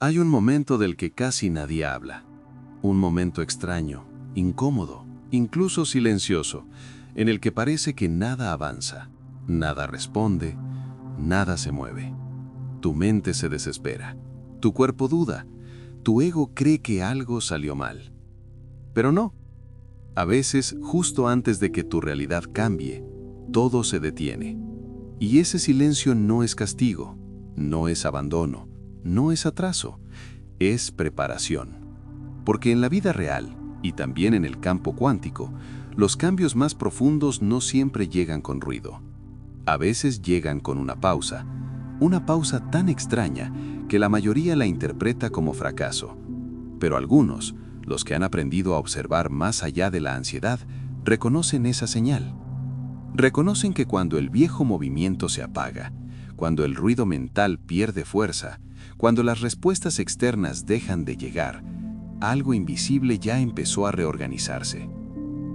Hay un momento del que casi nadie habla. Un momento extraño, incómodo, incluso silencioso, en el que parece que nada avanza, nada responde, nada se mueve. Tu mente se desespera, tu cuerpo duda, tu ego cree que algo salió mal. Pero no. A veces, justo antes de que tu realidad cambie, todo se detiene. Y ese silencio no es castigo, no es abandono, no es atraso, es preparación. Porque en la vida real, y también en el campo cuántico, los cambios más profundos no siempre llegan con ruido. A veces llegan con una pausa tan extraña que la mayoría la interpreta como fracaso. Pero algunos, los que han aprendido a observar más allá de la ansiedad, reconocen esa señal. Reconocen que cuando el viejo movimiento se apaga, cuando el ruido mental pierde fuerza, cuando las respuestas externas dejan de llegar, algo invisible ya empezó a reorganizarse.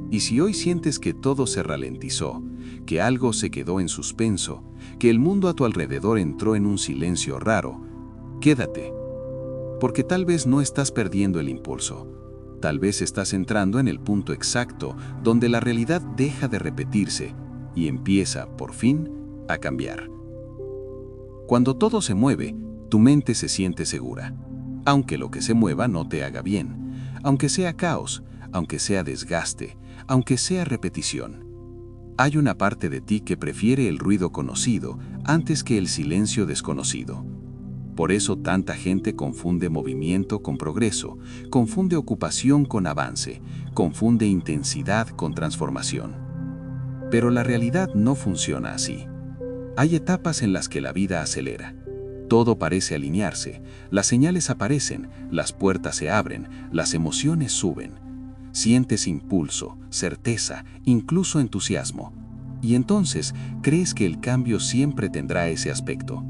Y si hoy sientes que todo se ralentizó, que algo se quedó en suspenso, que el mundo a tu alrededor entró en un silencio raro, quédate. Porque tal vez no estás perdiendo el impulso. Tal vez estás entrando en el punto exacto donde la realidad deja de repetirse y empieza, por fin, a cambiar. Cuando todo se mueve, tu mente se siente segura. Aunque lo que se mueva no te haga bien, aunque sea caos, aunque sea desgaste, aunque sea repetición. Hay una parte de ti que prefiere el ruido conocido antes que el silencio desconocido. Por eso tanta gente confunde movimiento con progreso, confunde ocupación con avance, confunde intensidad con transformación. Pero la realidad no funciona así. Hay etapas en las que la vida acelera. Todo parece alinearse, las señales aparecen, las puertas se abren, las emociones suben. Sientes impulso, certeza, incluso entusiasmo. Y entonces crees que el cambio siempre tendrá ese aspecto.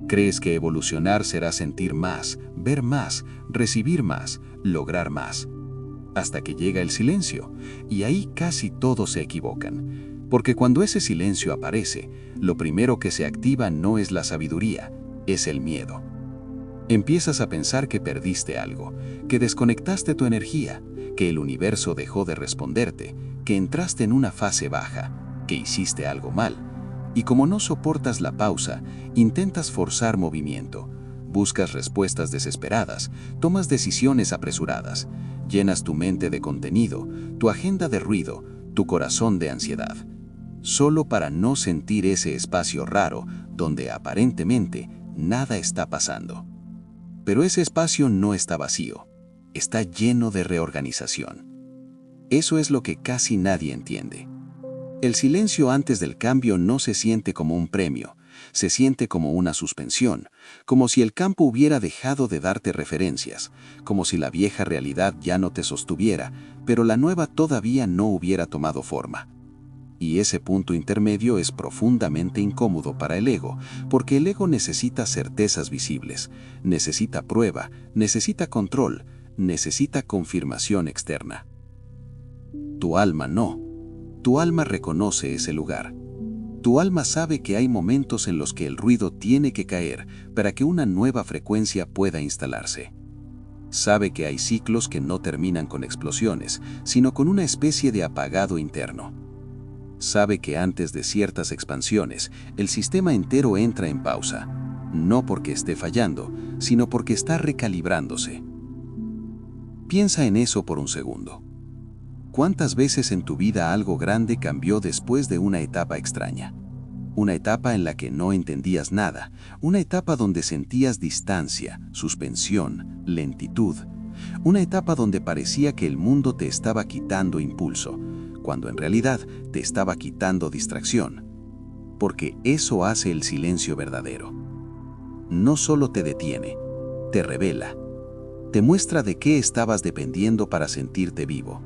Crees que evolucionar será sentir más, ver más, recibir más, lograr más. Hasta que llega el silencio, y ahí casi todos se equivocan. Porque cuando ese silencio aparece, lo primero que se activa no es la sabiduría, es el miedo. Empiezas a pensar que perdiste algo, que desconectaste tu energía, que el universo dejó de responderte, que entraste en una fase baja, que hiciste algo mal. Y como no soportas la pausa, intentas forzar movimiento, buscas respuestas desesperadas, tomas decisiones apresuradas, llenas tu mente de contenido, tu agenda de ruido, tu corazón de ansiedad, solo para no sentir ese espacio raro donde aparentemente nada está pasando. Pero ese espacio no está vacío, está lleno de reorganización. Eso es lo que casi nadie entiende. El silencio antes del cambio no se siente como un premio, se siente como una suspensión, como si el campo hubiera dejado de darte referencias, como si la vieja realidad ya no te sostuviera, pero la nueva todavía no hubiera tomado forma. Y ese punto intermedio es profundamente incómodo para el ego, porque el ego necesita certezas visibles, necesita prueba, necesita control, necesita confirmación externa. Tu alma no. Tu alma reconoce ese lugar. Tu alma sabe que hay momentos en los que el ruido tiene que caer para que una nueva frecuencia pueda instalarse. Sabe que hay ciclos que no terminan con explosiones, sino con una especie de apagado interno. Sabe que antes de ciertas expansiones, el sistema entero entra en pausa, no porque esté fallando, sino porque está recalibrándose. Piensa en eso por un segundo. ¿Cuántas veces en tu vida algo grande cambió después de una etapa extraña? Una etapa en la que no entendías nada, una etapa donde sentías distancia, suspensión, lentitud, una etapa donde parecía que el mundo te estaba quitando impulso, cuando en realidad te estaba quitando distracción. Porque eso hace el silencio verdadero. No solo te detiene, te revela. Te muestra de qué estabas dependiendo para sentirte vivo.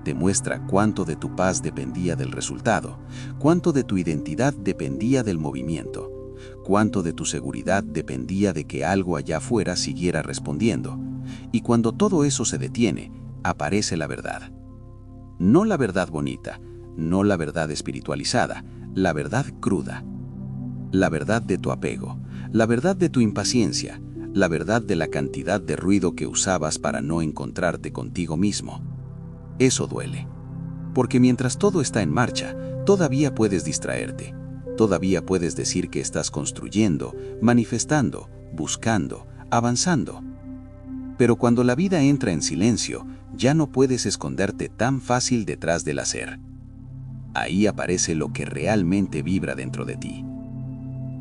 Te muestra cuánto de tu paz dependía del resultado, cuánto de tu identidad dependía del movimiento, cuánto de tu seguridad dependía de que algo allá afuera siguiera respondiendo. Y cuando todo eso se detiene, aparece la verdad. No la verdad bonita, no la verdad espiritualizada, la verdad cruda. La verdad de tu apego, la verdad de tu impaciencia, la verdad de la cantidad de ruido que usabas para no encontrarte contigo mismo. Eso duele. Porque mientras todo está en marcha, todavía puedes distraerte. Todavía puedes decir que estás construyendo, manifestando, buscando, avanzando. Pero cuando la vida entra en silencio, ya no puedes esconderte tan fácil detrás del hacer. Ahí aparece lo que realmente vibra dentro de ti.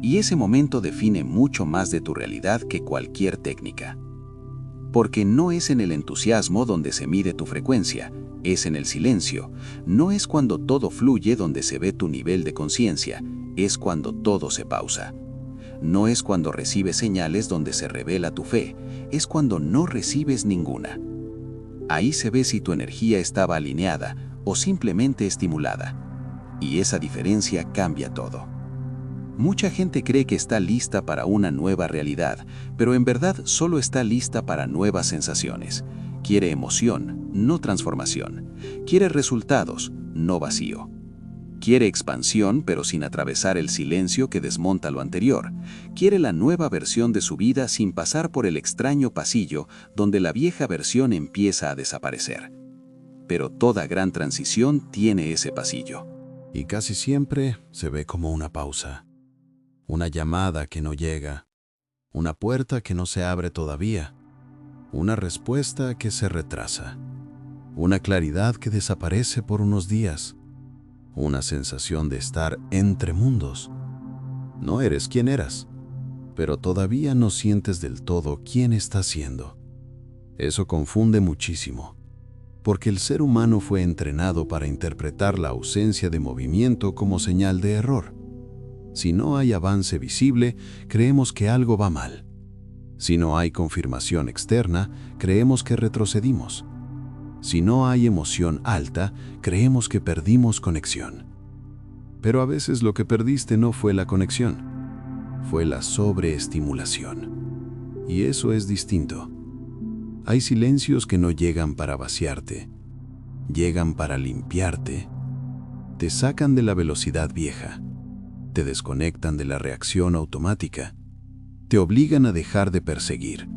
Y ese momento define mucho más de tu realidad que cualquier técnica. Porque no es en el entusiasmo donde se mide tu frecuencia, es en el silencio. No es cuando todo fluye donde se ve tu nivel de conciencia, es cuando todo se pausa. No es cuando recibes señales donde se revela tu fe, es cuando no recibes ninguna. Ahí se ve si tu energía estaba alineada o simplemente estimulada. Y esa diferencia cambia todo. Mucha gente cree que está lista para una nueva realidad, pero en verdad solo está lista para nuevas sensaciones. Quiere emoción, no transformación. Quiere resultados, no vacío. Quiere expansión, pero sin atravesar el silencio que desmonta lo anterior. Quiere la nueva versión de su vida sin pasar por el extraño pasillo donde la vieja versión empieza a desaparecer. Pero toda gran transición tiene ese pasillo. Y casi siempre se ve como una pausa. Una llamada que no llega. Una puerta que no se abre todavía. Una respuesta que se retrasa. Una claridad que desaparece por unos días. Una sensación de estar entre mundos. No eres quien eras, pero todavía no sientes del todo quién estás siendo. Eso confunde muchísimo, porque el ser humano fue entrenado para interpretar la ausencia de movimiento como señal de error. Si no hay avance visible, creemos que algo va mal. Si no hay confirmación externa, creemos que retrocedimos. Si no hay emoción alta, creemos que perdimos conexión. Pero a veces lo que perdiste no fue la conexión, fue la sobreestimulación. Y eso es distinto. Hay silencios que no llegan para vaciarte, llegan para limpiarte. Te sacan de la velocidad vieja, te desconectan de la reacción automática, te obligan a dejar de perseguir.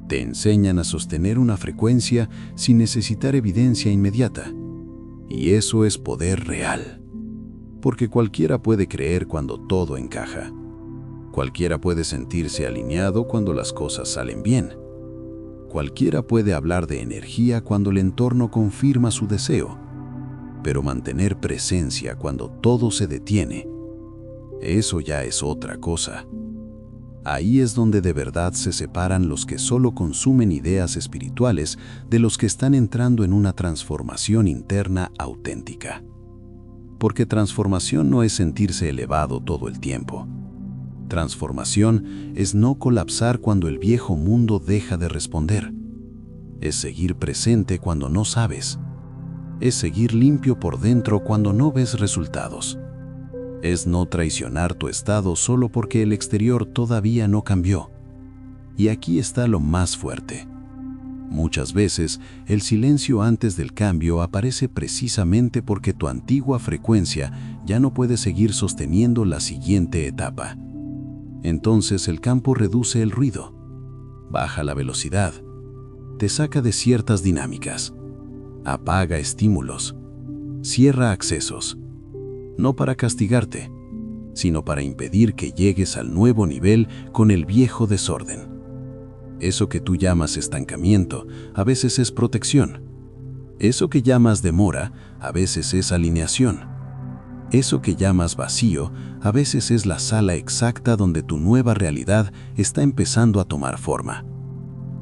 Te enseñan a sostener una frecuencia sin necesitar evidencia inmediata. Y eso es poder real. Porque cualquiera puede creer cuando todo encaja. Cualquiera puede sentirse alineado cuando las cosas salen bien. Cualquiera puede hablar de energía cuando el entorno confirma su deseo. Pero mantener presencia cuando todo se detiene, eso ya es otra cosa. Ahí es donde de verdad se separan los que solo consumen ideas espirituales de los que están entrando en una transformación interna auténtica. Porque transformación no es sentirse elevado todo el tiempo. Transformación es no colapsar cuando el viejo mundo deja de responder. Es seguir presente cuando no sabes. Es seguir limpio por dentro cuando no ves resultados. Es no traicionar tu estado solo porque el exterior todavía no cambió. Y aquí está lo más fuerte. Muchas veces, el silencio antes del cambio aparece precisamente porque tu antigua frecuencia ya no puede seguir sosteniendo la siguiente etapa. Entonces el campo reduce el ruido, baja la velocidad, te saca de ciertas dinámicas, apaga estímulos, cierra accesos. No para castigarte, sino para impedir que llegues al nuevo nivel con el viejo desorden. Eso que tú llamas estancamiento, a veces es protección. Eso que llamas demora, a veces es alineación. Eso que llamas vacío, a veces es la sala exacta donde tu nueva realidad está empezando a tomar forma.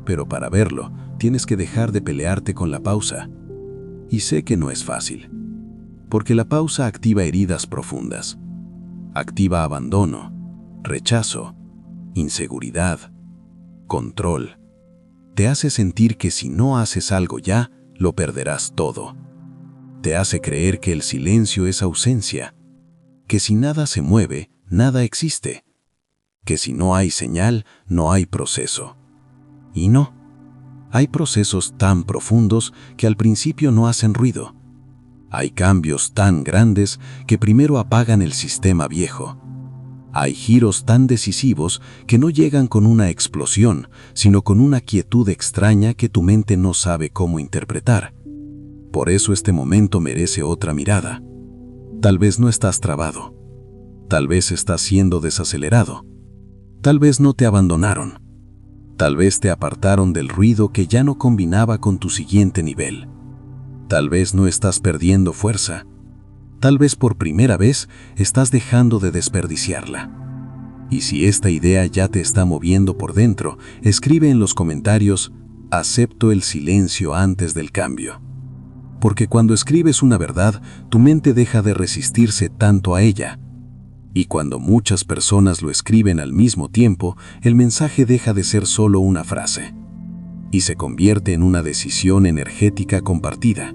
Pero para verlo, tienes que dejar de pelearte con la pausa. Y sé que no es fácil. Porque la pausa activa heridas profundas. Activa abandono, rechazo, inseguridad, control. Te hace sentir que si no haces algo ya, lo perderás todo. Te hace creer que el silencio es ausencia, que si nada se mueve, nada existe, que si no hay señal, no hay proceso. Y no, hay procesos tan profundos que al principio no hacen ruido. Hay cambios tan grandes que primero apagan el sistema viejo. Hay giros tan decisivos que no llegan con una explosión, sino con una quietud extraña que tu mente no sabe cómo interpretar. Por eso este momento merece otra mirada. Tal vez no estás trabado. Tal vez estás siendo desacelerado. Tal vez no te abandonaron. Tal vez te apartaron del ruido que ya no combinaba con tu siguiente nivel. Tal vez no estás perdiendo fuerza. Tal vez por primera vez estás dejando de desperdiciarla. Y si esta idea ya te está moviendo por dentro, escribe en los comentarios: acepto el silencio antes del cambio. Porque cuando escribes una verdad, tu mente deja de resistirse tanto a ella. Y cuando muchas personas lo escriben al mismo tiempo, el mensaje deja de ser solo una frase y se convierte en una decisión energética compartida.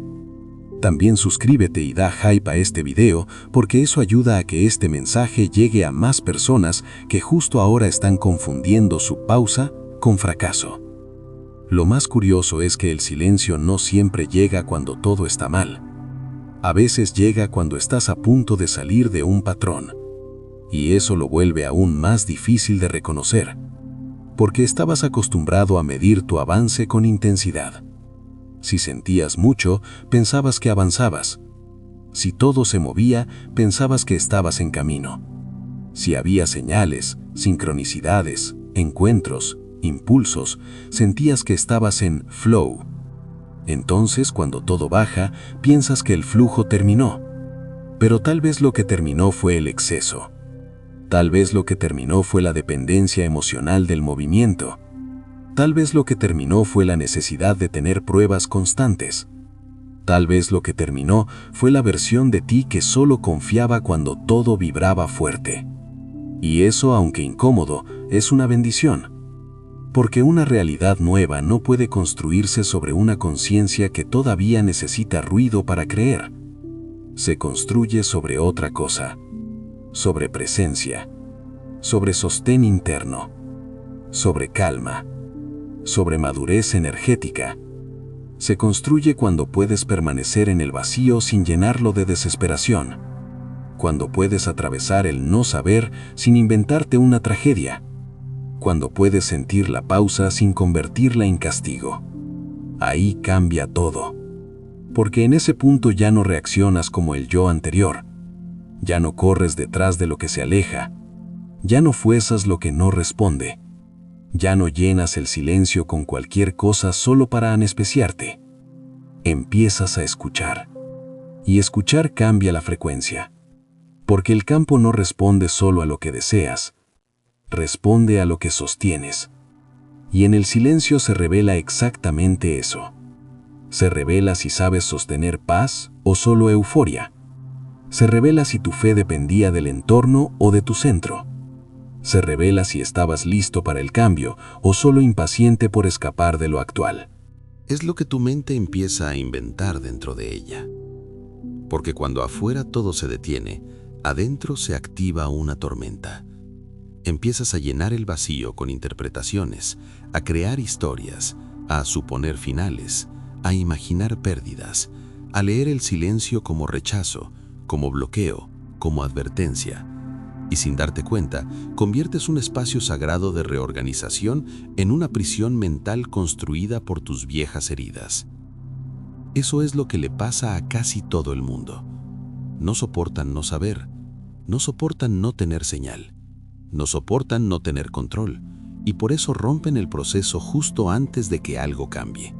También suscríbete y da hype a este video, porque eso ayuda a que este mensaje llegue a más personas que justo ahora están confundiendo su pausa con fracaso. Lo más curioso es que el silencio no siempre llega cuando todo está mal. A veces llega cuando estás a punto de salir de un patrón. Y eso lo vuelve aún más difícil de reconocer, porque estabas acostumbrado a medir tu avance con intensidad. Si sentías mucho, pensabas que avanzabas. Si todo se movía, pensabas que estabas en camino. Si había señales, sincronicidades, encuentros, impulsos, sentías que estabas en flow. Entonces, cuando todo baja, piensas que el flujo terminó. Pero tal vez lo que terminó fue el exceso. Tal vez lo que terminó fue la dependencia emocional del movimiento. Tal vez lo que terminó fue la necesidad de tener pruebas constantes. Tal vez lo que terminó fue la versión de ti que solo confiaba cuando todo vibraba fuerte. Y eso, aunque incómodo, es una bendición. Porque una realidad nueva no puede construirse sobre una conciencia que todavía necesita ruido para creer. Se construye sobre otra cosa. Sobre presencia, sobre sostén interno, sobre calma, sobre madurez energética. Se construye cuando puedes permanecer en el vacío sin llenarlo de desesperación, cuando puedes atravesar el no saber sin inventarte una tragedia, cuando puedes sentir la pausa sin convertirla en castigo. Ahí cambia todo, porque en ese punto ya no reaccionas como el yo anterior. Ya no corres detrás de lo que se aleja. Ya no fuerzas lo que no responde. Ya no llenas el silencio con cualquier cosa solo para anestesiarte. Empiezas a escuchar. Y escuchar cambia la frecuencia. Porque el campo no responde solo a lo que deseas. Responde a lo que sostienes. Y en el silencio se revela exactamente eso. Se revela si sabes sostener paz o solo euforia. Se revela si tu fe dependía del entorno o de tu centro. Se revela si estabas listo para el cambio o solo impaciente por escapar de lo actual. Es lo que tu mente empieza a inventar dentro de ella. Porque cuando afuera todo se detiene, adentro se activa una tormenta. Empiezas a llenar el vacío con interpretaciones, a crear historias, a suponer finales, a imaginar pérdidas, a leer el silencio como rechazo, como bloqueo, como advertencia. Y sin darte cuenta, conviertes un espacio sagrado de reorganización en una prisión mental construida por tus viejas heridas. Eso es lo que le pasa a casi todo el mundo. No soportan no saber, no soportan no tener señal, no soportan no tener control, y por eso rompen el proceso justo antes de que algo cambie.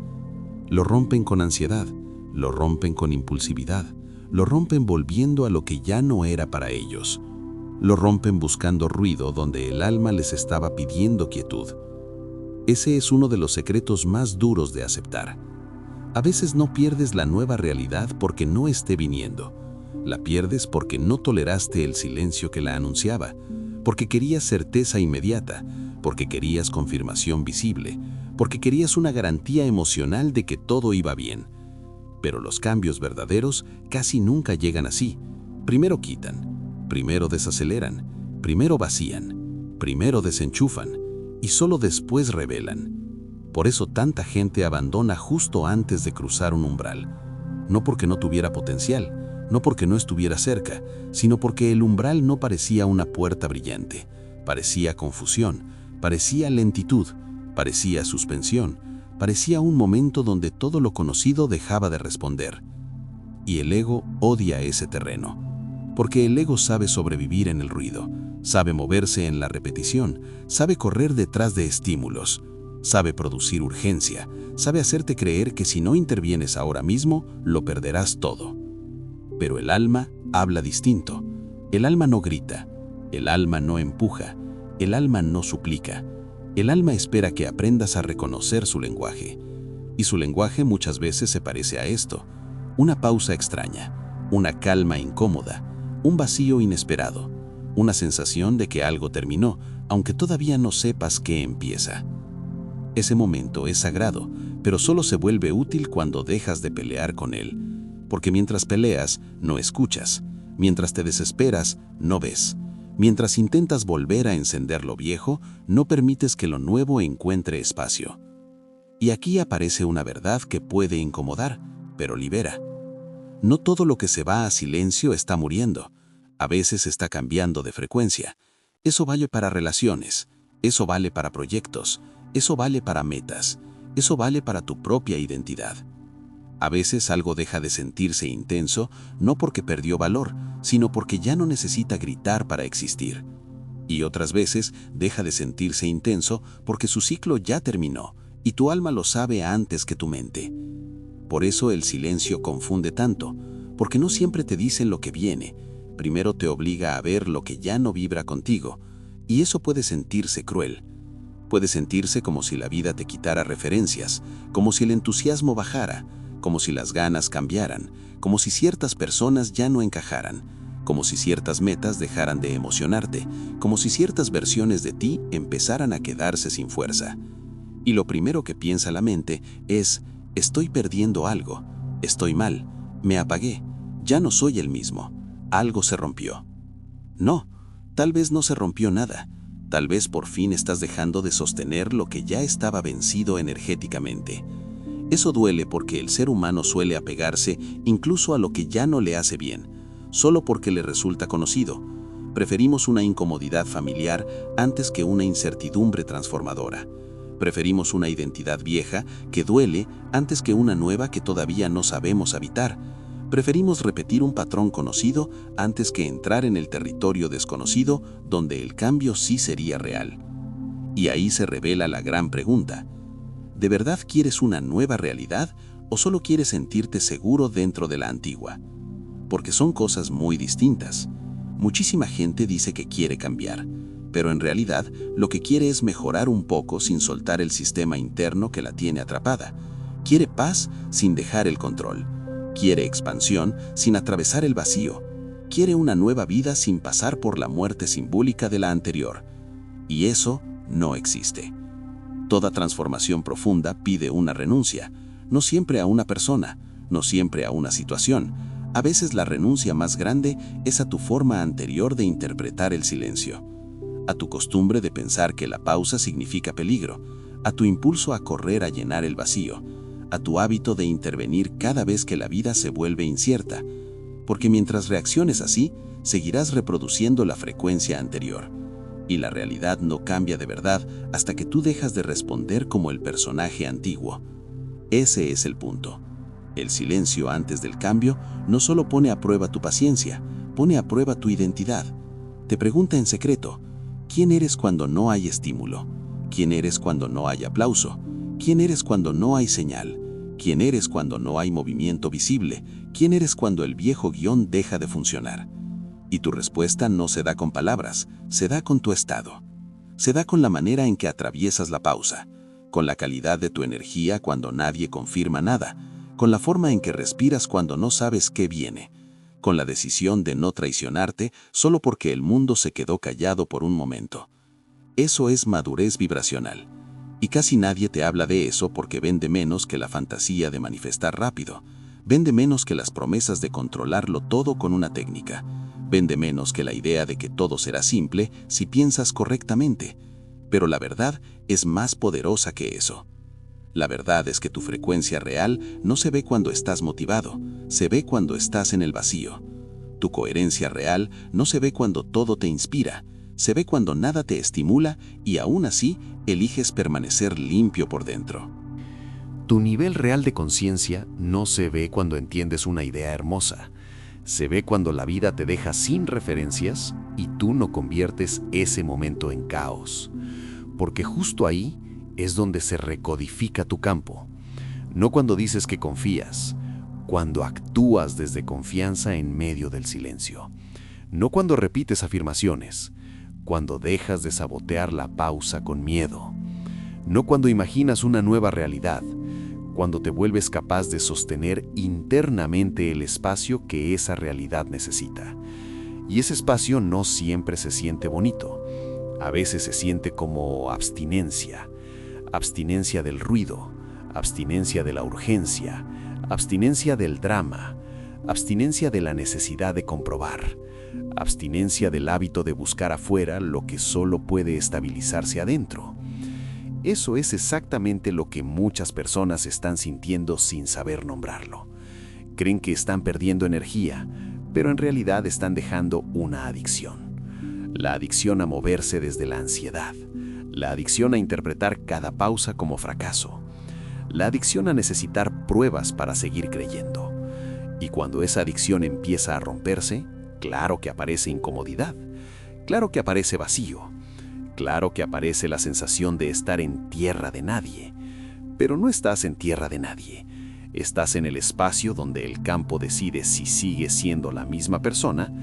Lo rompen con ansiedad, lo rompen con impulsividad, lo rompen volviendo a lo que ya no era para ellos. Lo rompen buscando ruido donde el alma les estaba pidiendo quietud. Ese es uno de los secretos más duros de aceptar. A veces no pierdes la nueva realidad porque no esté viniendo. La pierdes porque no toleraste el silencio que la anunciaba, porque querías certeza inmediata, porque querías confirmación visible, porque querías una garantía emocional de que todo iba bien. Pero los cambios verdaderos casi nunca llegan así. Primero quitan, primero desaceleran, primero vacían, primero desenchufan y solo después revelan. Por eso tanta gente abandona justo antes de cruzar un umbral. No porque no tuviera potencial, no porque no estuviera cerca, sino porque el umbral no parecía una puerta brillante. Parecía confusión, parecía lentitud, parecía suspensión, parecía un momento donde todo lo conocido dejaba de responder. Y el ego odia ese terreno, porque el ego sabe sobrevivir en el ruido, sabe moverse en la repetición, sabe correr detrás de estímulos, sabe producir urgencia, sabe hacerte creer que si no intervienes ahora mismo, lo perderás todo. Pero el alma habla distinto. El alma no grita, el alma no empuja, el alma no suplica. El alma espera que aprendas a reconocer su lenguaje. Y su lenguaje muchas veces se parece a esto: una pausa extraña, una calma incómoda, un vacío inesperado, una sensación de que algo terminó, aunque todavía no sepas qué empieza. Ese momento es sagrado, pero solo se vuelve útil cuando dejas de pelear con él. Porque mientras peleas, no escuchas. Mientras te desesperas, no ves. Mientras intentas volver a encender lo viejo, no permites que lo nuevo encuentre espacio. Y aquí aparece una verdad que puede incomodar, pero libera. No todo lo que se va a silencio está muriendo. A veces está cambiando de frecuencia. Eso vale para relaciones, eso vale para proyectos, eso vale para metas, eso vale para tu propia identidad. A veces algo deja de sentirse intenso, no porque perdió valor, sino porque ya no necesita gritar para existir. Y otras veces deja de sentirse intenso porque su ciclo ya terminó, y tu alma lo sabe antes que tu mente. Por eso el silencio confunde tanto, porque no siempre te dicen lo que viene. Primero te obliga a ver lo que ya no vibra contigo, y eso puede sentirse cruel. Puede sentirse como si la vida te quitara referencias, como si el entusiasmo bajara, como si las ganas cambiaran, como si ciertas personas ya no encajaran, como si ciertas metas dejaran de emocionarte, como si ciertas versiones de ti empezaran a quedarse sin fuerza. Y lo primero que piensa la mente es: estoy perdiendo algo, estoy mal, me apagué, ya no soy el mismo, algo se rompió. No, tal vez no se rompió nada, tal vez por fin estás dejando de sostener lo que ya estaba vencido energéticamente. Eso duele porque el ser humano suele apegarse incluso a lo que ya no le hace bien, solo porque le resulta conocido. Preferimos una incomodidad familiar antes que una incertidumbre transformadora. Preferimos una identidad vieja que duele antes que una nueva que todavía no sabemos habitar. Preferimos repetir un patrón conocido antes que entrar en el territorio desconocido donde el cambio sí sería real. Y ahí se revela la gran pregunta: ¿de verdad quieres una nueva realidad o solo quieres sentirte seguro dentro de la antigua? Porque son cosas muy distintas. Muchísima gente dice que quiere cambiar, pero en realidad lo que quiere es mejorar un poco sin soltar el sistema interno que la tiene atrapada. Quiere paz sin dejar el control. Quiere expansión sin atravesar el vacío. Quiere una nueva vida sin pasar por la muerte simbólica de la anterior. Y eso no existe. Toda transformación profunda pide una renuncia, no siempre a una persona, no siempre a una situación. A veces la renuncia más grande es a tu forma anterior de interpretar el silencio, a tu costumbre de pensar que la pausa significa peligro, a tu impulso a correr a llenar el vacío, a tu hábito de intervenir cada vez que la vida se vuelve incierta, porque mientras reacciones así, seguirás reproduciendo la frecuencia anterior. Y la realidad no cambia de verdad hasta que tú dejas de responder como el personaje antiguo. Ese es el punto. El silencio antes del cambio no solo pone a prueba tu paciencia, pone a prueba tu identidad. Te pregunta en secreto: ¿quién eres cuando no hay estímulo? ¿Quién eres cuando no hay aplauso? ¿Quién eres cuando no hay señal? ¿Quién eres cuando no hay movimiento visible? ¿Quién eres cuando el viejo guión deja de funcionar? Y tu respuesta no se da con palabras, se da con tu estado. Se da con la manera en que atraviesas la pausa, con la calidad de tu energía cuando nadie confirma nada, con la forma en que respiras cuando no sabes qué viene, con la decisión de no traicionarte solo porque el mundo se quedó callado por un momento. Eso es madurez vibracional. Y casi nadie te habla de eso porque vende menos que la fantasía de manifestar rápido, vende menos que las promesas de controlarlo todo con una técnica, vende menos que la idea de que todo será simple si piensas correctamente. Pero la verdad es más poderosa que eso. La verdad es que tu frecuencia real no se ve cuando estás motivado, se ve cuando estás en el vacío. Tu coherencia real no se ve cuando todo te inspira, se ve cuando nada te estimula y aún así eliges permanecer limpio por dentro. Tu nivel real de conciencia no se ve cuando entiendes una idea hermosa. Se ve cuando la vida te deja sin referencias y tú no conviertes ese momento en caos. Porque justo ahí es donde se recodifica tu campo. No cuando dices que confías, cuando actúas desde confianza en medio del silencio. No cuando repites afirmaciones, cuando dejas de sabotear la pausa con miedo. No cuando imaginas una nueva realidad, cuando te vuelves capaz de sostener internamente el espacio que esa realidad necesita. Y ese espacio no siempre se siente bonito. A veces se siente como abstinencia. Abstinencia del ruido, abstinencia de la urgencia, abstinencia del drama, abstinencia de la necesidad de comprobar, abstinencia del hábito de buscar afuera lo que solo puede estabilizarse adentro. Eso es exactamente lo que muchas personas están sintiendo sin saber nombrarlo. Creen que están perdiendo energía, pero en realidad están dejando una adicción. La adicción a moverse desde la ansiedad. La adicción a interpretar cada pausa como fracaso. La adicción a necesitar pruebas para seguir creyendo. Y cuando esa adicción empieza a romperse, claro que aparece incomodidad. Claro que aparece vacío. Claro que aparece la sensación de estar en tierra de nadie. Pero no estás en tierra de nadie. Estás en el espacio donde el campo decide si sigues siendo la misma persona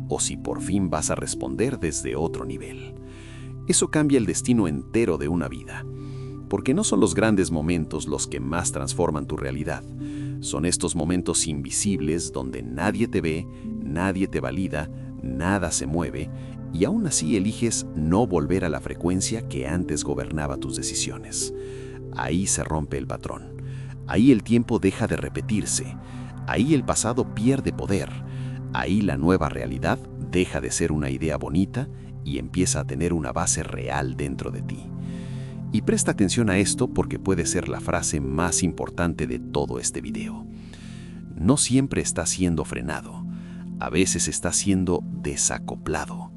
o si por fin vas a responder desde otro nivel. Eso cambia el destino entero de una vida. Porque no son los grandes momentos los que más transforman tu realidad. Son estos momentos invisibles donde nadie te ve, nadie te valida, nada se mueve y aún así eliges no volver a la frecuencia que antes gobernaba tus decisiones. Ahí se rompe el patrón. Ahí el tiempo deja de repetirse. Ahí el pasado pierde poder. Ahí la nueva realidad deja de ser una idea bonita y empieza a tener una base real dentro de ti. Y presta atención a esto porque puede ser la frase más importante de todo este video. No siempre está siendo frenado. A veces está siendo desacoplado.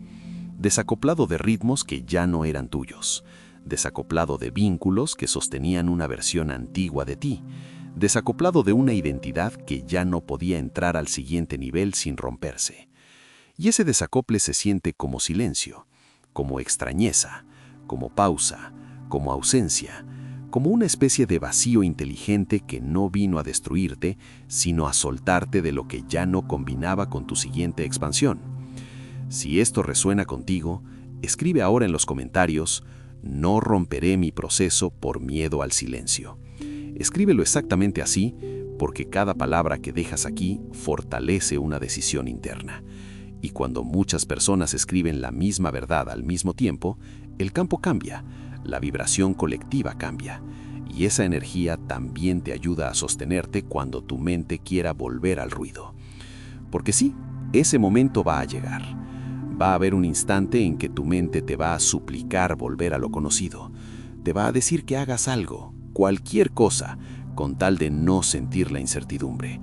Desacoplado de ritmos que ya no eran tuyos. Desacoplado de vínculos que sostenían una versión antigua de ti. Desacoplado de una identidad que ya no podía entrar al siguiente nivel sin romperse. Y ese desacople se siente como silencio, como extrañeza, como pausa, como ausencia, como una especie de vacío inteligente que no vino a destruirte, sino a soltarte de lo que ya no combinaba con tu siguiente expansión. Si esto resuena contigo, escribe ahora en los comentarios: no romperé mi proceso por miedo al silencio. Escríbelo exactamente así, porque cada palabra que dejas aquí fortalece una decisión interna. Y cuando muchas personas escriben la misma verdad al mismo tiempo, el campo cambia, la vibración colectiva cambia, y esa energía también te ayuda a sostenerte cuando tu mente quiera volver al ruido. Porque sí, ese momento va a llegar. Va a haber un instante en que tu mente te va a suplicar volver a lo conocido. Te va a decir que hagas algo, cualquier cosa, con tal de no sentir la incertidumbre.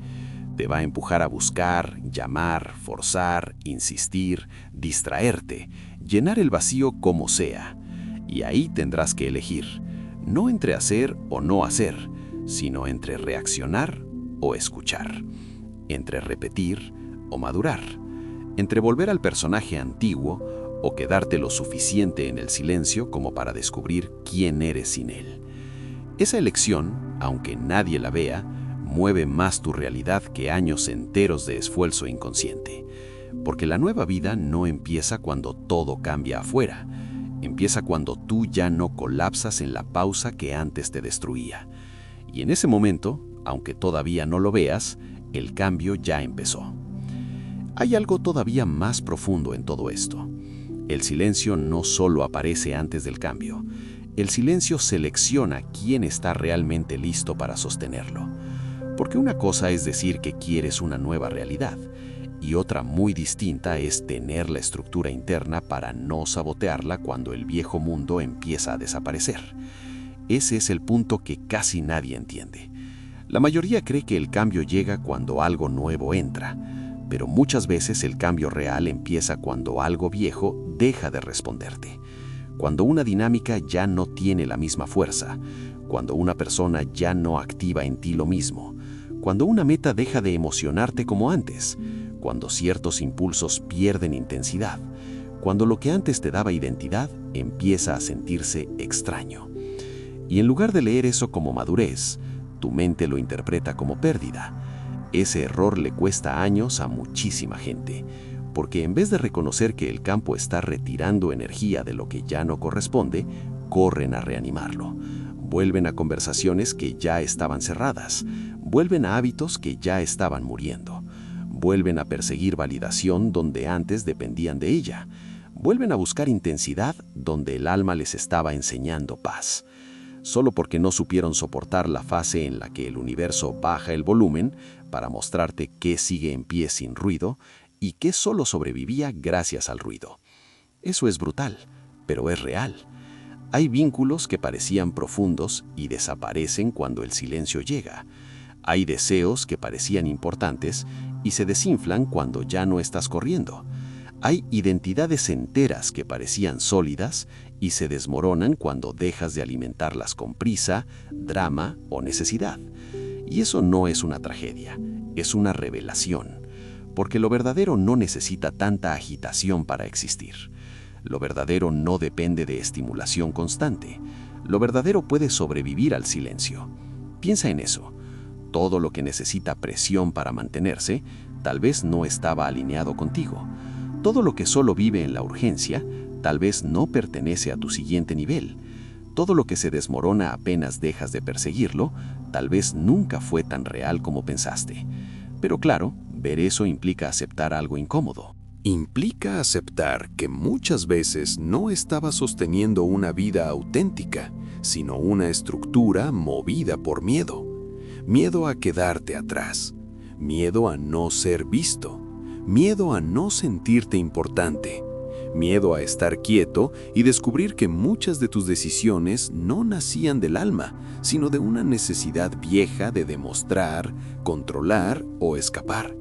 Te va a empujar a buscar, llamar, forzar, insistir, distraerte, llenar el vacío como sea. Y ahí tendrás que elegir, no entre hacer o no hacer, sino entre reaccionar o escuchar, entre repetir o madurar, entre volver al personaje antiguo o quedarte lo suficiente en el silencio como para descubrir quién eres sin él. Esa elección, aunque nadie la vea, mueve más tu realidad que años enteros de esfuerzo inconsciente. Porque la nueva vida no empieza cuando todo cambia afuera. Empieza cuando tú ya no colapsas en la pausa que antes te destruía. Y en ese momento, aunque todavía no lo veas, el cambio ya empezó. Hay algo todavía más profundo en todo esto. El silencio no solo aparece antes del cambio. El silencio selecciona quién está realmente listo para sostenerlo. Porque una cosa es decir que quieres una nueva realidad, y otra muy distinta es tener la estructura interna para no sabotearla cuando el viejo mundo empieza a desaparecer. Ese es el punto que casi nadie entiende. La mayoría cree que el cambio llega cuando algo nuevo entra, pero muchas veces el cambio real empieza cuando algo viejo deja de responderte. Cuando una dinámica ya no tiene la misma fuerza, cuando una persona ya no activa en ti lo mismo, cuando una meta deja de emocionarte como antes, cuando ciertos impulsos pierden intensidad, cuando lo que antes te daba identidad empieza a sentirse extraño. Y en lugar de leer eso como madurez, tu mente lo interpreta como pérdida. Ese error le cuesta años a muchísima gente, porque en vez de reconocer que el campo está retirando energía de lo que ya no corresponde, corren a reanimarlo. Vuelven a conversaciones que ya estaban cerradas, vuelven a hábitos que ya estaban muriendo, vuelven a perseguir validación donde antes dependían de ella, vuelven a buscar intensidad donde el alma les estaba enseñando paz. Solo porque no supieron soportar la fase en la que el universo baja el volumen para mostrarte qué sigue en pie sin ruido y qué solo sobrevivía gracias al ruido. Eso es brutal, pero es real. Hay vínculos que parecían profundos y desaparecen cuando el silencio llega. Hay deseos que parecían importantes y se desinflan cuando ya no estás corriendo. Hay identidades enteras que parecían sólidas y se desmoronan cuando dejas de alimentarlas con prisa, drama o necesidad. Y eso no es una tragedia, es una revelación, porque lo verdadero no necesita tanta agitación para existir. Lo verdadero no depende de estimulación constante. Lo verdadero puede sobrevivir al silencio. Piensa en eso. Todo lo que necesita presión para mantenerse, tal vez no estaba alineado contigo. Todo lo que solo vive en la urgencia, tal vez no pertenece a tu siguiente nivel. Todo lo que se desmorona apenas dejas de perseguirlo, tal vez nunca fue tan real como pensaste. Pero claro, ver eso implica aceptar algo incómodo. Implica aceptar que muchas veces no estabas sosteniendo una vida auténtica, sino una estructura movida por miedo. Miedo a quedarte atrás, miedo a no ser visto, miedo a no sentirte importante, miedo a estar quieto y descubrir que muchas de tus decisiones no nacían del alma, sino de una necesidad vieja de demostrar, controlar o escapar.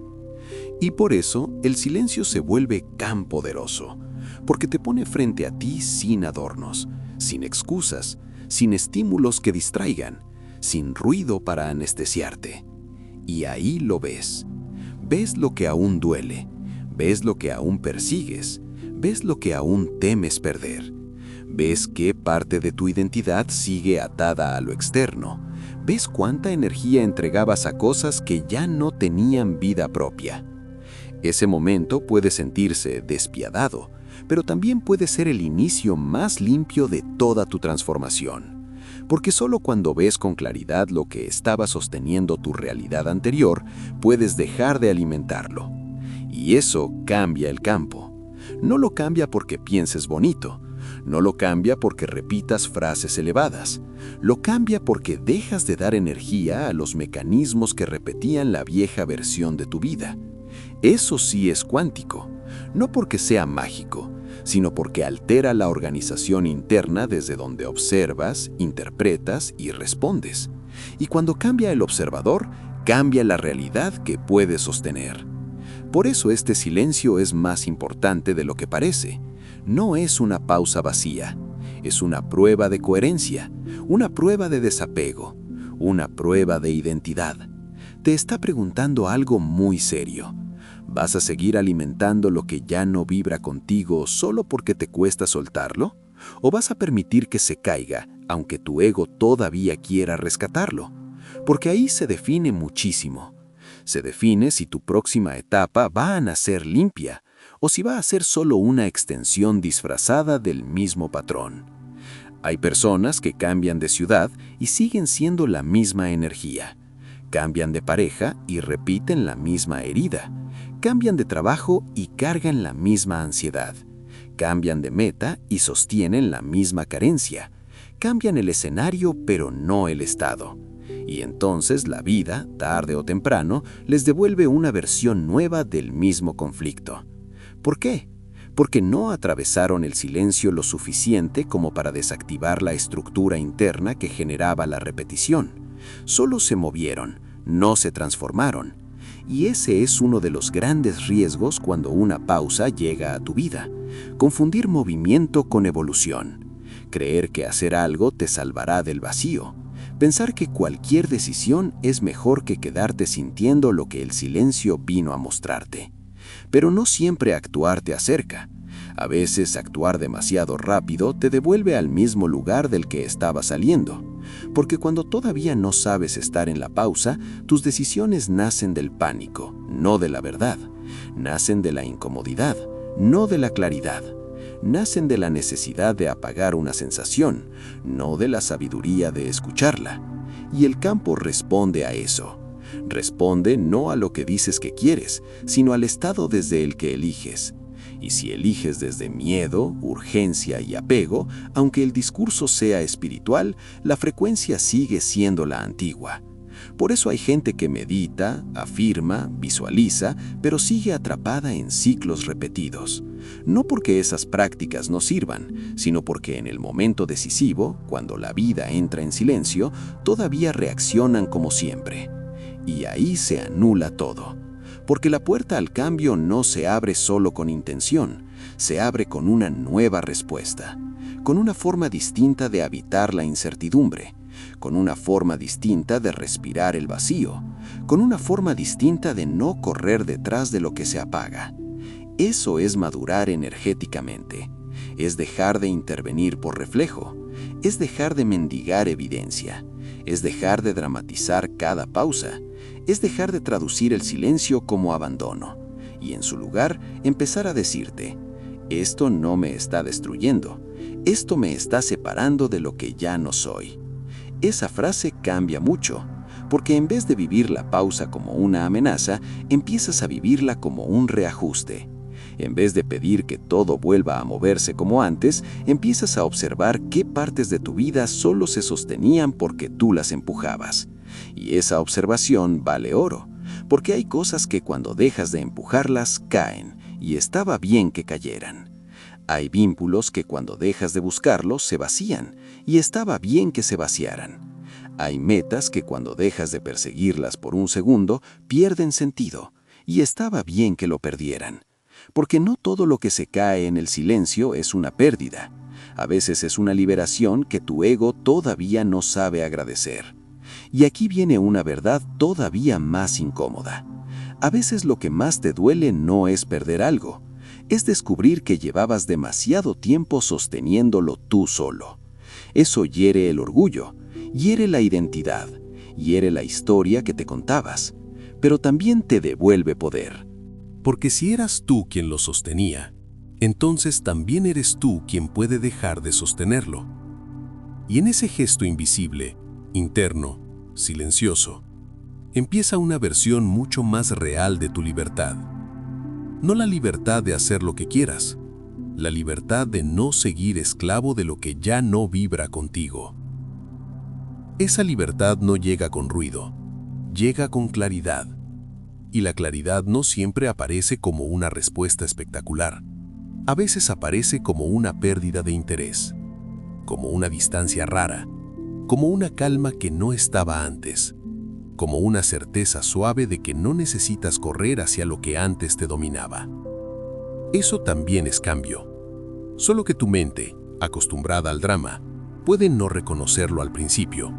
Y por eso el silencio se vuelve tan poderoso, porque te pone frente a ti sin adornos, sin excusas, sin estímulos que distraigan, sin ruido para anestesiarte. Y ahí lo ves. Ves lo que aún duele, ves lo que aún persigues, ves lo que aún temes perder. Ves qué parte de tu identidad sigue atada a lo externo. Ves cuánta energía entregabas a cosas que ya no tenían vida propia. Ese momento puede sentirse despiadado, pero también puede ser el inicio más limpio de toda tu transformación. Porque solo cuando ves con claridad lo que estaba sosteniendo tu realidad anterior, puedes dejar de alimentarlo. Y eso cambia el campo. No lo cambia porque pienses bonito, no lo cambia porque repitas frases elevadas, lo cambia porque dejas de dar energía a los mecanismos que repetían la vieja versión de tu vida. Eso sí es cuántico, no porque sea mágico, sino porque altera la organización interna desde donde observas, interpretas y respondes. Y cuando cambia el observador, cambia la realidad que puedes sostener. Por eso este silencio es más importante de lo que parece. No es una pausa vacía, es una prueba de coherencia, una prueba de desapego, una prueba de identidad. Te está preguntando algo muy serio. ¿Vas a seguir alimentando lo que ya no vibra contigo solo porque te cuesta soltarlo? ¿O vas a permitir que se caiga, aunque tu ego todavía quiera rescatarlo? Porque ahí se define muchísimo. Se define si tu próxima etapa va a nacer limpia o si va a ser solo una extensión disfrazada del mismo patrón. Hay personas que cambian de ciudad y siguen siendo la misma energía. Cambian de pareja y repiten la misma herida. Cambian de trabajo y cargan la misma ansiedad. Cambian de meta y sostienen la misma carencia. Cambian el escenario pero no el estado. Y entonces la vida, tarde o temprano, les devuelve una versión nueva del mismo conflicto. ¿Por qué? porque no atravesaron el silencio lo suficiente como para desactivar la estructura interna que generaba la repetición. Solo se movieron, no se transformaron. Y ese es uno de los grandes riesgos cuando una pausa llega a tu vida. Confundir movimiento con evolución. Creer que hacer algo te salvará del vacío. Pensar que cualquier decisión es mejor que quedarte sintiendo lo que el silencio vino a mostrarte. Pero no siempre actuar te acerca. A veces actuar demasiado rápido te devuelve al mismo lugar del que estaba saliendo. Porque cuando todavía no sabes estar en la pausa, tus decisiones nacen del pánico, no de la verdad. Nacen de la incomodidad, no de la claridad. Nacen de la necesidad de apagar una sensación, no de la sabiduría de escucharla. Y el campo responde a eso. Responde no a lo que dices que quieres, sino al estado desde el que eliges. Y si eliges desde miedo, urgencia y apego, aunque el discurso sea espiritual, la frecuencia sigue siendo la antigua. Por eso hay gente que medita, afirma, visualiza, pero sigue atrapada en ciclos repetidos. No porque esas prácticas no sirvan, sino porque en el momento decisivo, cuando la vida entra en silencio, todavía reaccionan como siempre. Y ahí se anula todo. Porque la puerta al cambio no se abre solo con intención, se abre con una nueva respuesta, con una forma distinta de habitar la incertidumbre, con una forma distinta de respirar el vacío, con una forma distinta de no correr detrás de lo que se apaga. Eso es madurar energéticamente, es dejar de intervenir por reflejo, es dejar de mendigar evidencia, es dejar de dramatizar cada pausa, es dejar de traducir el silencio como abandono y en su lugar empezar a decirte, esto no me está destruyendo, esto me está separando de lo que ya no soy. Esa frase cambia mucho, porque en vez de vivir la pausa como una amenaza, empiezas a vivirla como un reajuste. En vez de pedir que todo vuelva a moverse como antes, empiezas a observar qué partes de tu vida solo se sostenían porque tú las empujabas. Y esa observación vale oro, porque hay cosas que cuando dejas de empujarlas caen, y estaba bien que cayeran. Hay vínculos que cuando dejas de buscarlos se vacían, y estaba bien que se vaciaran. Hay metas que cuando dejas de perseguirlas por un segundo pierden sentido, y estaba bien que lo perdieran. Porque no todo lo que se cae en el silencio es una pérdida. A veces es una liberación que tu ego todavía no sabe agradecer. Y aquí viene una verdad todavía más incómoda. A veces lo que más te duele no es perder algo, es descubrir que llevabas demasiado tiempo sosteniéndolo tú solo. Eso hiere el orgullo, hiere la identidad, hiere la historia que te contabas, pero también te devuelve poder. Porque si eras tú quien lo sostenía, entonces también eres tú quien puede dejar de sostenerlo. Y en ese gesto invisible, interno, silencioso, empieza una versión mucho más real de tu libertad. No la libertad de hacer lo que quieras, la libertad de no seguir esclavo de lo que ya no vibra contigo. Esa libertad no llega con ruido, llega con claridad. Y la claridad no siempre aparece como una respuesta espectacular. A veces aparece como una pérdida de interés, como una distancia rara, como una calma que no estaba antes, como una certeza suave de que no necesitas correr hacia lo que antes te dominaba. Eso también es cambio. Solo que tu mente, acostumbrada al drama, puede no reconocerlo al principio.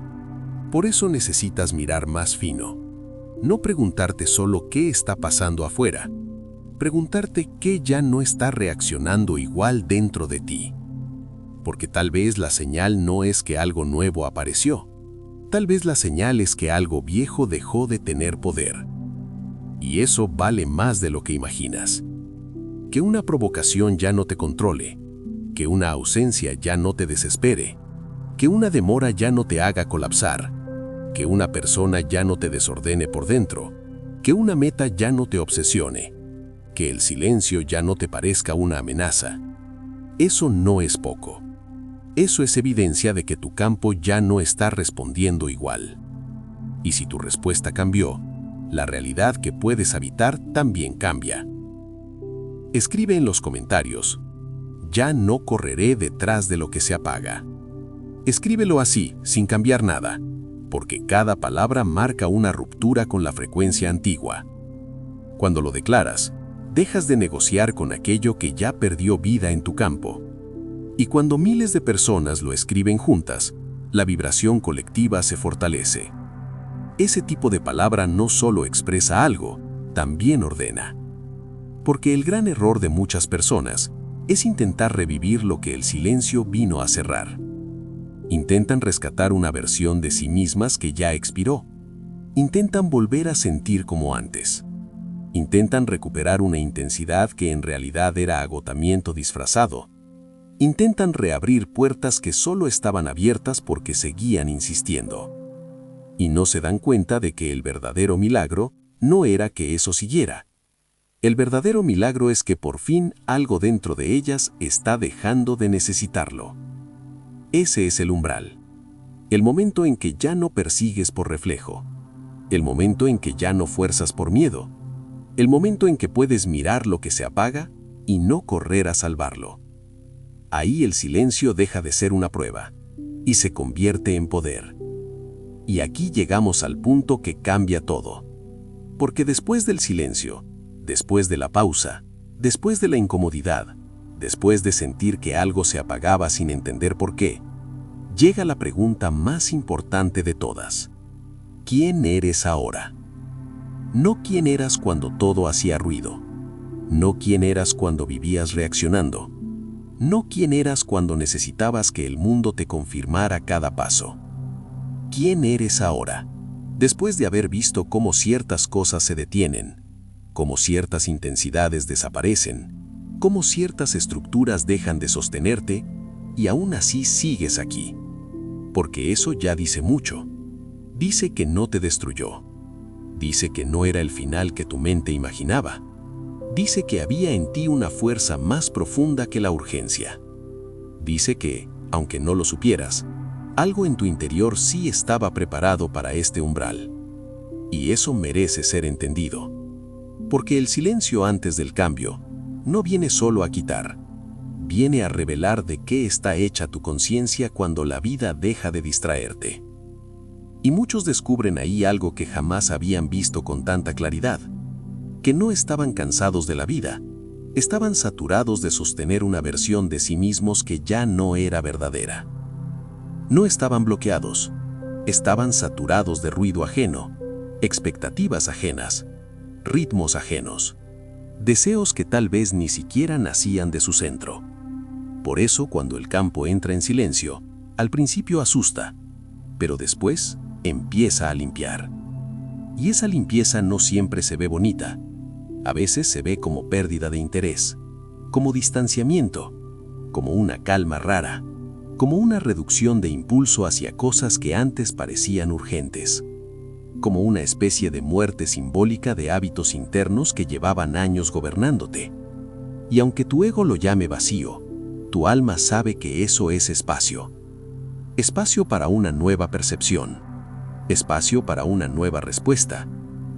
Por eso necesitas mirar más fino. No preguntarte solo qué está pasando afuera, preguntarte qué ya no está reaccionando igual dentro de ti. Porque tal vez la señal no es que algo nuevo apareció, tal vez la señal es que algo viejo dejó de tener poder. Y eso vale más de lo que imaginas. Que una provocación ya no te controle, que una ausencia ya no te desespere, que una demora ya no te haga colapsar, que una persona ya no te desordene por dentro, que una meta ya no te obsesione, que el silencio ya no te parezca una amenaza. Eso no es poco. Eso es evidencia de que tu campo ya no está respondiendo igual. Y si tu respuesta cambió, la realidad que puedes habitar también cambia. Escribe en los comentarios: ya no correré detrás de lo que se apaga. Escríbelo así, sin cambiar nada, porque cada palabra marca una ruptura con la frecuencia antigua. Cuando lo declaras, dejas de negociar con aquello que ya perdió vida en tu campo. Y cuando miles de personas lo escriben juntas, la vibración colectiva se fortalece. Ese tipo de palabra no solo expresa algo, también ordena. Porque el gran error de muchas personas es intentar revivir lo que el silencio vino a cerrar. Intentan rescatar una versión de sí mismas que ya expiró. Intentan volver a sentir como antes. Intentan recuperar una intensidad que en realidad era agotamiento disfrazado. Intentan reabrir puertas que solo estaban abiertas porque seguían insistiendo. Y no se dan cuenta de que el verdadero milagro no era que eso siguiera. El verdadero milagro es que por fin algo dentro de ellas está dejando de necesitarlo. Ese es el umbral. El momento en que ya no persigues por reflejo. El momento en que ya no fuerzas por miedo. El momento en que puedes mirar lo que se apaga y no correr a salvarlo. Ahí el silencio deja de ser una prueba y se convierte en poder. Y aquí llegamos al punto que cambia todo. Porque después del silencio, después de la pausa, después de la incomodidad, después de sentir que algo se apagaba sin entender por qué, llega la pregunta más importante de todas. ¿Quién eres ahora? No quién eras cuando todo hacía ruido. No quién eras cuando vivías reaccionando. No quién eras cuando necesitabas que el mundo te confirmara cada paso. ¿Quién eres ahora? Después de haber visto cómo ciertas cosas se detienen, cómo ciertas intensidades desaparecen, cómo ciertas estructuras dejan de sostenerte y aún así sigues aquí. Porque eso ya dice mucho. Dice que no te destruyó. Dice que no era el final que tu mente imaginaba. Dice que había en ti una fuerza más profunda que la urgencia. Dice que, aunque no lo supieras, algo en tu interior sí estaba preparado para este umbral. Y eso merece ser entendido. Porque el silencio antes del cambio no viene solo a quitar, viene a revelar de qué está hecha tu conciencia cuando la vida deja de distraerte. Y muchos descubren ahí algo que jamás habían visto con tanta claridad, que no estaban cansados de la vida, estaban saturados de sostener una versión de sí mismos que ya no era verdadera. No estaban bloqueados, estaban saturados de ruido ajeno, expectativas ajenas, ritmos ajenos, deseos que tal vez ni siquiera nacían de su centro. Por eso, cuando el campo entra en silencio, al principio asusta, pero después empieza a limpiar. Y esa limpieza no siempre se ve bonita. A veces se ve como pérdida de interés, como distanciamiento, como una calma rara, como una reducción de impulso hacia cosas que antes parecían urgentes, como una especie de muerte simbólica de hábitos internos que llevaban años gobernándote. Y aunque tu ego lo llame vacío, tu alma sabe que eso es espacio. Espacio para una nueva percepción, espacio para una nueva respuesta,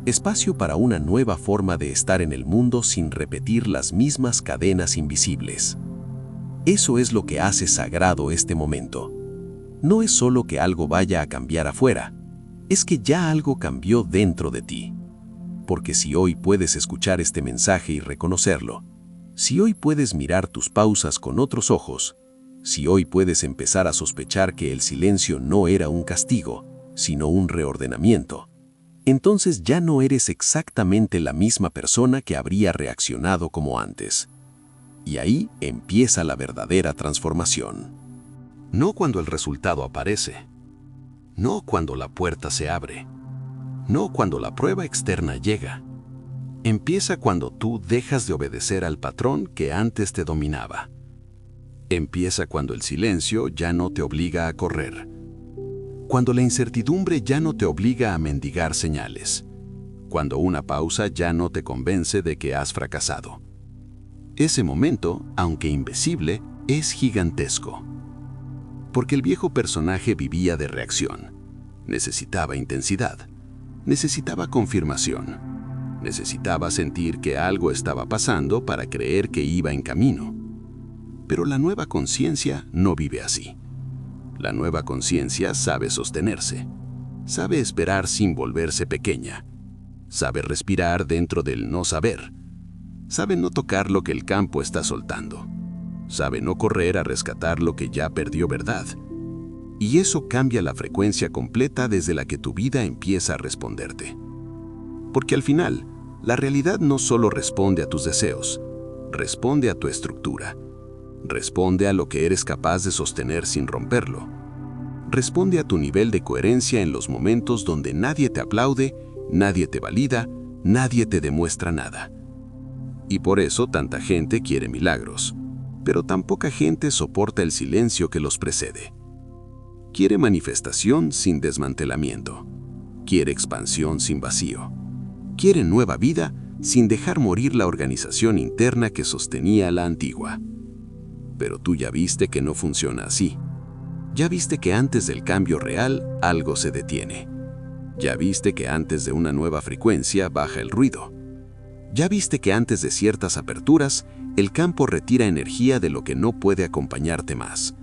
espacio para una nueva forma de estar en el mundo sin repetir las mismas cadenas invisibles. Eso es lo que hace sagrado este momento. No es solo que algo vaya a cambiar afuera, es que ya algo cambió dentro de ti. Porque si hoy puedes escuchar este mensaje y reconocerlo, si hoy puedes mirar tus pausas con otros ojos, si hoy puedes empezar a sospechar que el silencio no era un castigo, sino un reordenamiento, entonces ya no eres exactamente la misma persona que habría reaccionado como antes. Y ahí empieza la verdadera transformación. No cuando el resultado aparece. No cuando la puerta se abre. No cuando la prueba externa llega. Empieza cuando tú dejas de obedecer al patrón que antes te dominaba. Empieza cuando el silencio ya no te obliga a correr. Cuando la incertidumbre ya no te obliga a mendigar señales. Cuando una pausa ya no te convence de que has fracasado. Ese momento, aunque invisible, es gigantesco. Porque el viejo personaje vivía de reacción. Necesitaba intensidad. Necesitaba confirmación. Necesitaba sentir que algo estaba pasando para creer que iba en camino. Pero la nueva conciencia no vive así. La nueva conciencia sabe sostenerse, sabe esperar sin volverse pequeña, sabe respirar dentro del no saber, sabe no tocar lo que el campo está soltando, sabe no correr a rescatar lo que ya perdió verdad. Y eso cambia la frecuencia completa desde la que tu vida empieza a responderte. Porque al final, la realidad no solo responde a tus deseos, responde a tu estructura. Responde a lo que eres capaz de sostener sin romperlo. Responde a tu nivel de coherencia en los momentos donde nadie te aplaude, nadie te valida, nadie te demuestra nada. Y por eso tanta gente quiere milagros, pero tan poca gente soporta el silencio que los precede. Quiere manifestación sin desmantelamiento. Quiere expansión sin vacío. Quiere nueva vida sin dejar morir la organización interna que sostenía la antigua. Pero tú ya viste que no funciona así. Ya viste que antes del cambio real, algo se detiene. Ya viste que antes de una nueva frecuencia baja el ruido. Ya viste que antes de ciertas aperturas, el campo retira energía de lo que no puede acompañarte más.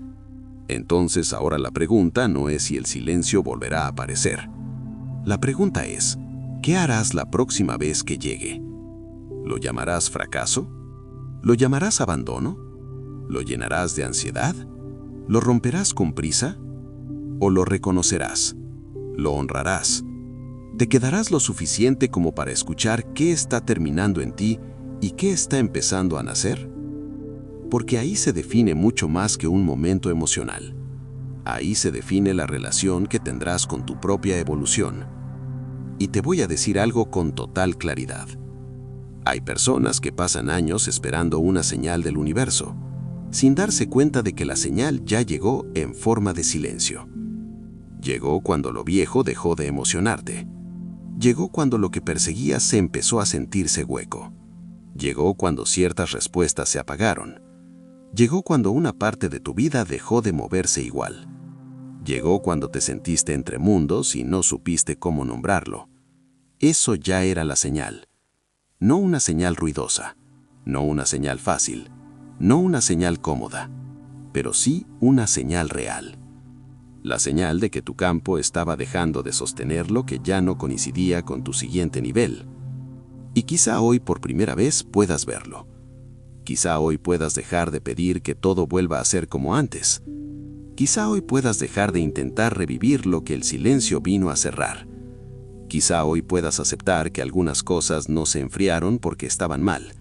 Entonces ahora la pregunta no es si el silencio volverá a aparecer. La pregunta es, ¿qué harás la próxima vez que llegue? ¿Lo llamarás fracaso? ¿Lo llamarás abandono? ¿Lo llenarás de ansiedad? ¿Lo romperás con prisa? ¿O lo reconocerás? ¿Lo honrarás? ¿Te quedarás lo suficiente como para escuchar qué está terminando en ti y qué está empezando a nacer? Porque ahí se define mucho más que un momento emocional. Ahí se define la relación que tendrás con tu propia evolución. Y te voy a decir algo con total claridad. Hay personas que pasan años esperando una señal del universo, sin darse cuenta de que la señal ya llegó en forma de silencio. Llegó cuando lo viejo dejó de emocionarte. Llegó cuando lo que perseguías se empezó a sentirse hueco. Llegó cuando ciertas respuestas se apagaron. Llegó cuando una parte de tu vida dejó de moverse igual. Llegó cuando te sentiste entre mundos y no supiste cómo nombrarlo. Eso ya era la señal. No una señal ruidosa, no una señal fácil, no una señal cómoda, pero sí una señal real. La señal de que tu campo estaba dejando de sostener lo que ya no coincidía con tu siguiente nivel. Y quizá hoy por primera vez puedas verlo. Quizá hoy puedas dejar de pedir que todo vuelva a ser como antes. Quizá hoy puedas dejar de intentar revivir lo que el silencio vino a cerrar. Quizá hoy puedas aceptar que algunas cosas no se enfriaron porque estaban mal,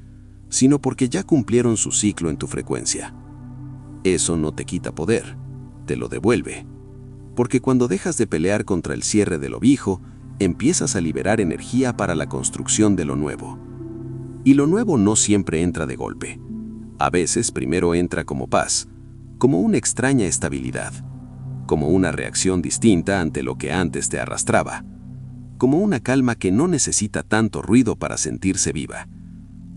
sino porque ya cumplieron su ciclo en tu frecuencia. Eso no te quita poder, te lo devuelve. Porque cuando dejas de pelear contra el cierre de lo viejo, empiezas a liberar energía para la construcción de lo nuevo. Y lo nuevo no siempre entra de golpe. A veces primero entra como paz, como una extraña estabilidad, como una reacción distinta ante lo que antes te arrastraba, como una calma que no necesita tanto ruido para sentirse viva,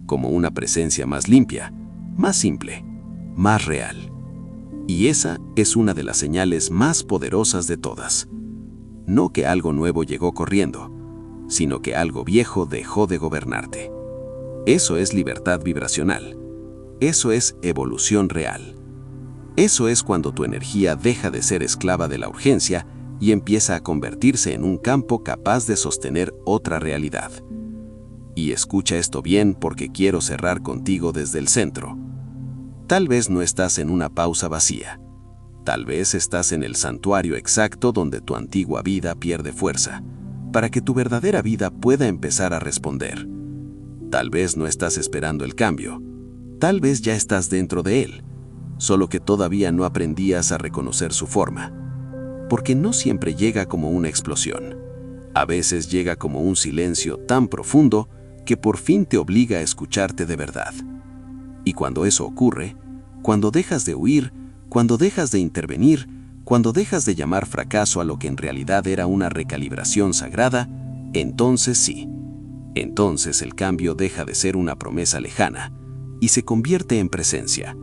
como una presencia más limpia, más simple, más real. Y esa es una de las señales más poderosas de todas. No que algo nuevo llegó corriendo, sino que algo viejo dejó de gobernarte. Eso es libertad vibracional. Eso es evolución real. Eso es cuando tu energía deja de ser esclava de la urgencia y empieza a convertirse en un campo capaz de sostener otra realidad. Y escucha esto bien porque quiero cerrar contigo desde el centro. Tal vez no estás en una pausa vacía. Tal vez estás en el santuario exacto donde tu antigua vida pierde fuerza, para que tu verdadera vida pueda empezar a responder. Tal vez no estás esperando el cambio. Tal vez ya estás dentro de él, solo que todavía no aprendías a reconocer su forma. Porque no siempre llega como una explosión. A veces llega como un silencio tan profundo que por fin te obliga a escucharte de verdad. Y cuando eso ocurre, cuando dejas de huir, cuando dejas de intervenir, cuando dejas de llamar fracaso a lo que en realidad era una recalibración sagrada, entonces sí. Entonces el cambio deja de ser una promesa lejana y se convierte en presencia.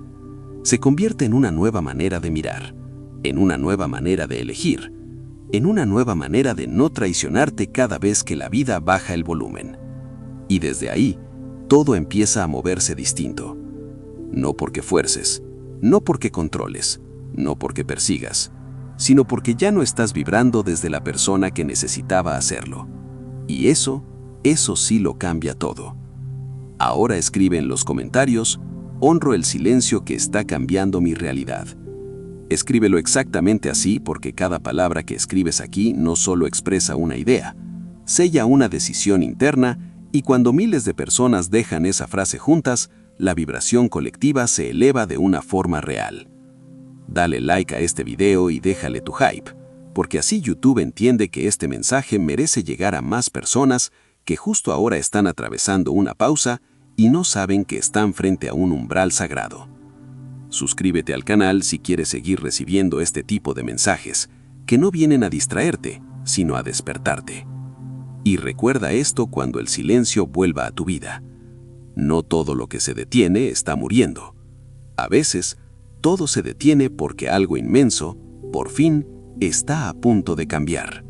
Se convierte en una nueva manera de mirar, en una nueva manera de elegir, en una nueva manera de no traicionarte cada vez que la vida baja el volumen. Y desde ahí, todo empieza a moverse distinto. No porque fuerces, no porque controles, no porque persigas, sino porque ya no estás vibrando desde la persona que necesitaba hacerlo. Y eso sí lo cambia todo. Ahora escribe en los comentarios: honro el silencio que está cambiando mi realidad. Escríbelo exactamente así, porque cada palabra que escribes aquí no solo expresa una idea, sella una decisión interna, y cuando miles de personas dejan esa frase juntas, la vibración colectiva se eleva de una forma real. Dale like a este video y déjale tu hype, porque así YouTube entiende que este mensaje merece llegar a más personas que justo ahora están atravesando una pausa y no saben que están frente a un umbral sagrado. Suscríbete al canal si quieres seguir recibiendo este tipo de mensajes, que no vienen a distraerte, sino a despertarte. Y recuerda esto cuando el silencio vuelva a tu vida. No todo lo que se detiene está muriendo. A veces, todo se detiene porque algo inmenso, por fin, está a punto de cambiar.